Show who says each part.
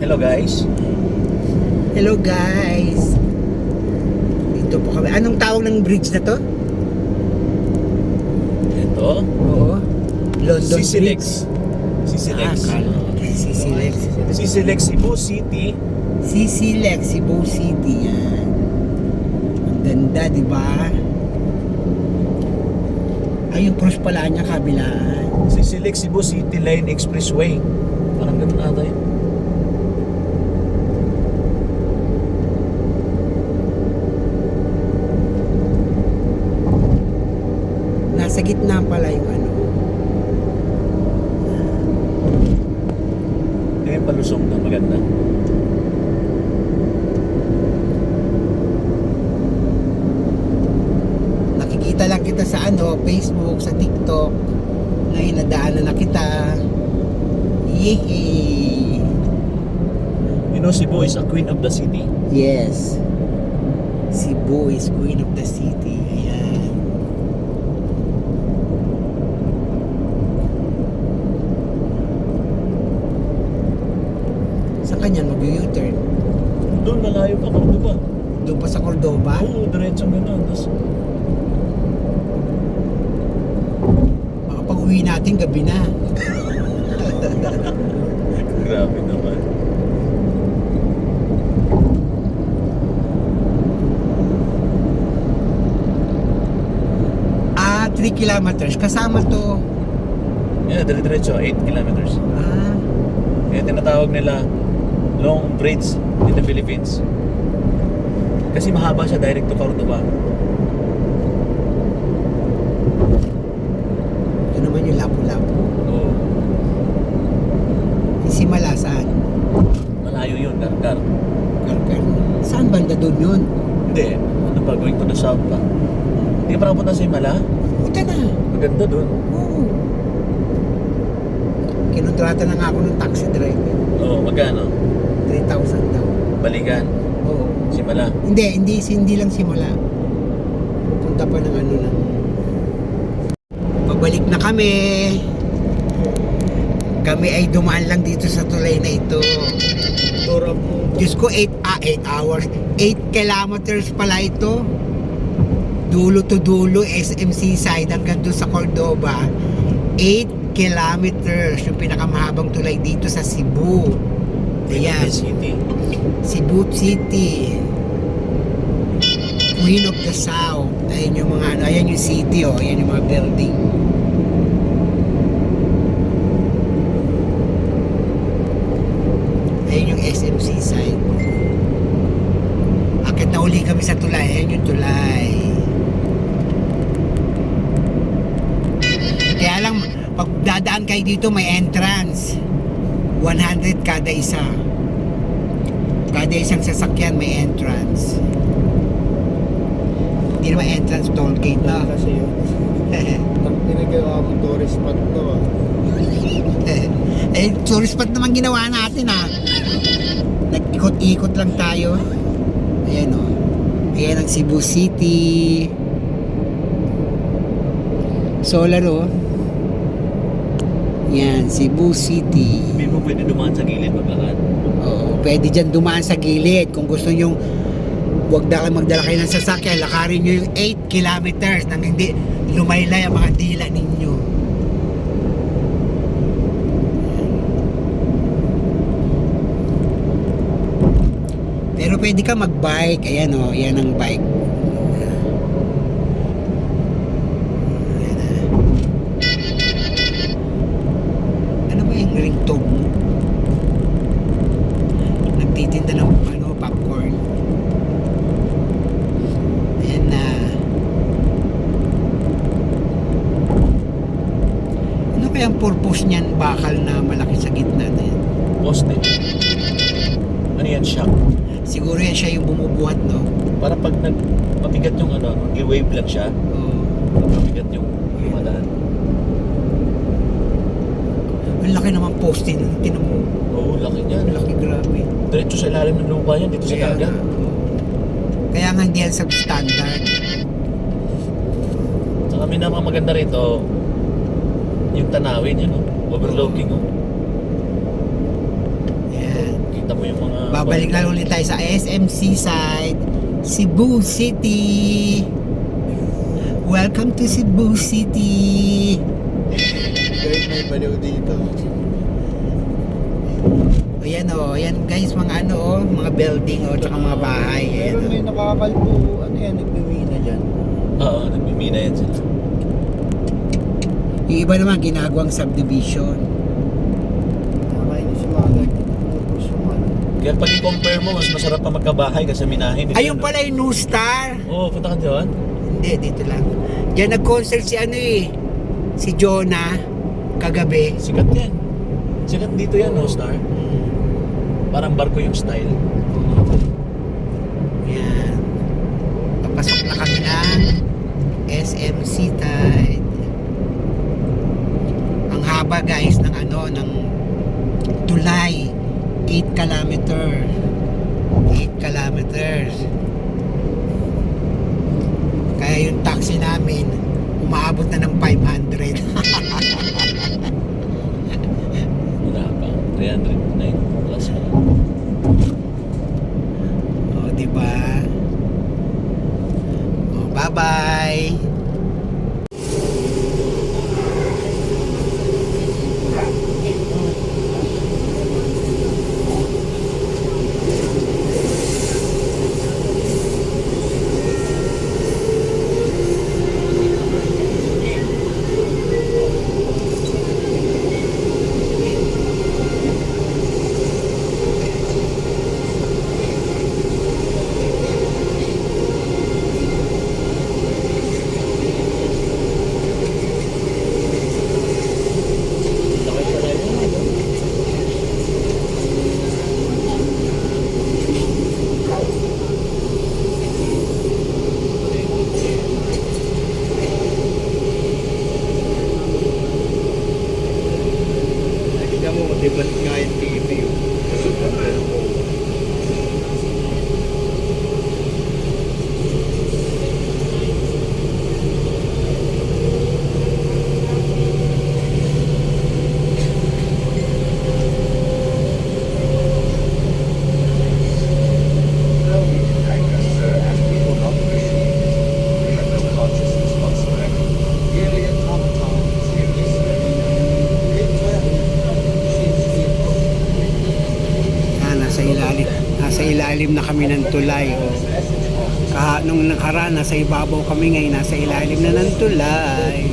Speaker 1: Hello guys.
Speaker 2: Hello guys. Dito po kami. Anong tawag ng bridge na to?
Speaker 1: Ito.
Speaker 2: Oo. London
Speaker 1: Sisilex. Sisilex.
Speaker 2: Sisilex.
Speaker 1: Sisilex Cebu City.
Speaker 2: Sisilex, Cebu City. Yan. Ang ganda, di ba? Ay, yung cross pala niya kabilaan.
Speaker 1: Sisilex Cebu City Line Expressway. Parang ganun ata yun.
Speaker 2: Nasa gitna pala yung ano.
Speaker 1: Yung palusong na maganda.
Speaker 2: Nakikita lang kita sa ano, Facebook, sa TikTok. Ngayon nadaanan na kita. Yehey!
Speaker 1: You know, Cebu is a queen of the city.
Speaker 2: Yes. Cebu is queen of the city. Ayan. Saan kanyan mag-U-turn?
Speaker 1: Doon malayo pa, Cordoba.
Speaker 2: Doon pa sa Cordoba?
Speaker 1: Oo, diretsong gano'n. Tapos,
Speaker 2: Baka pag uwi natin gabi na.
Speaker 1: grabe naman.
Speaker 2: Ah, 3 kilometers. Kasama to.
Speaker 1: Yeah, dire-diretso, 8 kilometers.
Speaker 2: Ah,
Speaker 1: Kaya tinatawag nila long bridge in the Philippines. Kasi mahaba siya direct to Cordoba.
Speaker 2: ito naman yung Lapu-Lapu.
Speaker 1: Oo.
Speaker 2: Yung Simala, saan?
Speaker 1: Malayo yun, Karkar.
Speaker 2: Karkar. Saan banda doon yun?
Speaker 1: Hindi, ano pa, going to the south pa. Hindi ka pa nakapunta sa Himala?
Speaker 2: Puta na.
Speaker 1: Maganda doon.
Speaker 2: Oo. Kinontrata na nga ako ng taxi driver.
Speaker 1: Oo, magkano?
Speaker 2: 3,000 daw.
Speaker 1: Balikan,
Speaker 2: Oo.
Speaker 1: Himala.
Speaker 2: Hindi lang simula. Pupunta pa ng ano na. Pabalik na kami. Kami ay dumaan lang dito sa tulay na ito. Diyos ko, 8 hours. 8 kilometers pala ito. Dulo to dulo, SMC side hanggang doon sa Cordoba. 8 kilometers. Yung pinakamahabang tulay dito sa Cebu. Ayan.
Speaker 1: City.
Speaker 2: Cebu City. Queen of the South. Ayan yung mga ano, ayan yung city, oh. Ayan yung mga building. Ayan yung SMC side. Akit na uli kami sa tulay. Ayan yung tulay. Kaya lang, pag dadaan kayo dito, may entrance. 100 kada isa. Kada isang sasakyan may entrance. Hindi naman entrance, toll gate na.
Speaker 3: Kasi yun. Pinagawa mo tourist spot to ah.
Speaker 2: Eh, tourist spot naman ginawa natin ah. Nag-ikot-ikot lang tayo. Ayan o. Ayan ang Cebu City. Solar o. Yan, Cebu City.
Speaker 1: Hindi mo pwede dumaan sa gilid maglakad.
Speaker 2: Oo, pwede dyan dumaan sa gilid. Kung gusto nyo, huwag na magdala kayo ng sasakyan. Lakarin nyo yung 8 kilometers nang hindi lumaylay ang mga dila ninyo. Pero pwede ka mag-bike. Ayan o, yan ang bike. Ayan na. Ano ba yung ringtone mo? Nagtitinda ng ano, popcorn. Ayan na. Ano kaya ang purpose niyan bakal na malaki sa gitna na yan?
Speaker 1: Poste. Ano yan, shock?
Speaker 2: Siguro yan siya yung bumubuhat, no?
Speaker 1: Para pag mabigat yung ano, i-wave lang siya.
Speaker 2: Oo.
Speaker 1: Mabigat yung lumadaan.
Speaker 2: Ang laki naman poste nun. Tinan mo.
Speaker 1: Oo, laki niya.
Speaker 2: Ang laki, grabe.
Speaker 1: Diretso sa ilalim ng lupa yan, dito sa
Speaker 2: Kaya
Speaker 1: dagat.
Speaker 2: nga, oo. Kaya nga hindi yan substandard.
Speaker 1: Saka may naman maganda rito, yung tanawin, yun, overlooking.
Speaker 2: Yan.
Speaker 1: Kita mo yung mga...
Speaker 2: Babalik na ulit tayo sa SMC side, Cebu City. Welcome to Cebu City.
Speaker 3: Kahit may baliw dito.
Speaker 2: Ayan o, ayan guys, mga ano o, mga building o, tsaka mga bahay. Ayan,
Speaker 3: Pero may nakakalpo, ano yan, nagmimina dyan.
Speaker 1: Oo, nagmimina yan sila.
Speaker 2: Yung iba naman ginagawang subdivision.
Speaker 3: Nakakainis yung mga nagpupus yung ano.
Speaker 1: Kaya pag i-compare mo, mas masarap pa magkabahay kasi minahin.
Speaker 2: Ayun pala yung New Star.
Speaker 1: Oo, punta ka dyan.
Speaker 2: Hindi, dito lang. Diyan nag-concert si ano eh, si Jonah kagabi.
Speaker 1: Sikat yan. Sikat dito yan, no, Star? Parang barko yung style.
Speaker 2: Yan. Papasok na kami ng SMC Tide. Ang haba guys ng ano, ng tulay. 8 kilometer. 8 kilometers. Kaya yung taxi namin, umaabot na ng 500.
Speaker 1: Wala pa. 309 plus pa.
Speaker 2: O, diba? O, bye-bye.
Speaker 3: Tignan mo, dibat nga yung TV yun.
Speaker 2: Nasa ilalim na kami ng tulay. Nung nakaraan, nasa ibabaw kami, ngayon nasa ilalim na ng tulay.